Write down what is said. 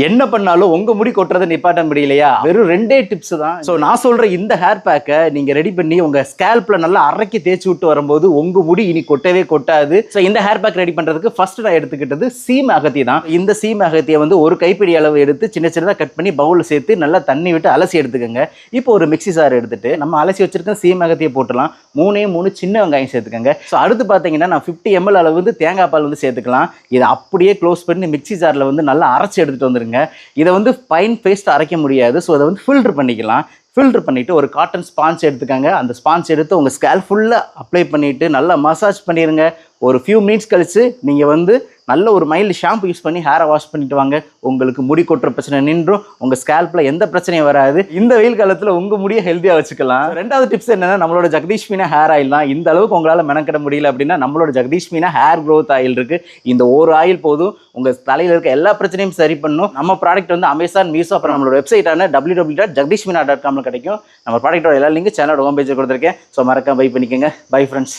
என்ன பண்ணாலும் உங்க முடி கொட்டுறதை நிப்பாட்ட முடியலையா? வெறும் 2 டிப்ஸ் தான். ஸோ நான் சொல்ற இந்த ஹேர் பேக்கை நீங்க ரெடி பண்ணி உங்க ஸ்கேல்ப்ல நல்லா அரைக்கி தேய்ச்சி விட்டு வரும்போது உங்க முடி இனி கொட்டவே கொட்டாது. ஸோ இந்த ஹேர் பேக் ரெடி பண்றதுக்கு ஃபர்ஸ்ட் நான் எடுத்துக்கிட்டது சீம அகத்தி தான். இந்த சீம அகத்தியை வந்து ஒரு கைப்பிடி அளவு எடுத்து சின்ன சின்னதாக கட் பண்ணி பவுல் சேர்த்து நல்லா தண்ணி விட்டு அலசி எடுத்துக்கோங்க. இப்போ ஒரு மிக்சி சார் எடுத்துட்டு நம்ம அலசி வச்சிருக்க சீம அகத்தியை போட்டுலாம். 3 சின்ன வெங்காயம் சேர்த்துக்கோங்க. ஸோ அடுத்து பார்த்தீங்கன்னா நான் 50 ml அளவு வந்து தேங்காய் பால் வந்து சேர்த்துக்கலாம். இதை அப்படியே க்ளோஸ் பண்ணி மிக்சி ஜாரில் வந்து நல்லா அரைச்சி எடுத்துட்டு வந்துருங்க. இதை வந்து ஃபைன் பேஸ்ட் அரைக்க முடியாது. ஸோ அதை வந்து ஃபில்டர் பண்ணிக்கலாம். ஃபில்டர் பண்ணிவிட்டு ஒரு காட்டன் ஸ்பான்ச் எடுத்துக்கோங்க. அந்த ஸ்பான்ச் எடுத்து உங்கள் ஸ்கேல்ப் ஃபுல்லாக அப்ளை பண்ணிவிட்டு நல்லா மசாஜ் பண்ணிடுங்க. ஒரு ஃபியூ மினிட்ஸ் கழிச்சு நீங்கள் வந்து நல்ல ஒரு மைல்டு ஷாம்பு யூஸ் பண்ணி ஹேரை வாஷ் பண்ணிட்டு வாங்க. உங்களுக்கு முடி கொட்டுற பிரச்சனை நின்றும். உங்கள் ஸ்கேல்ப்பில் எந்த பிரச்சனையும் வராது. இந்த வெயில் காலத்தில் உங்கள் முடியை ஹெல்த்தியாக வச்சுக்கலாம். ரெண்டாவது டிப்ஸ் என்னன்னா, நம்மளோட ஜெகதீஷ் மீனா ஹேர் ஆயில் தான். இந்த அளவுக்கு உங்களால் மெனக்கிட முடியல அப்படின்னா நம்மளோட Jagadeesh Meena hair growth oil இருக்குது. இந்த ஒரு ஆயில் போதும் உங்கள் தலையில் இருக்க எல்லா பிரச்சனையும் சரி பண்ணும். நம்ம ப்ராடக்ட் வந்து அமேசான், மீஷோ, அப்புறம் நம்மளோட வெப்சைட்டான www.jagdishmeena.com கிடைக்கும். நம்ம ப்ராடக்டோட எல்லா லிங்க் சேனலோட ஹோம் பேஜில் கொடுத்துருக்கேன். ஸோ மறக்காம பை பண்ணிக்கோங்க. Bye friends.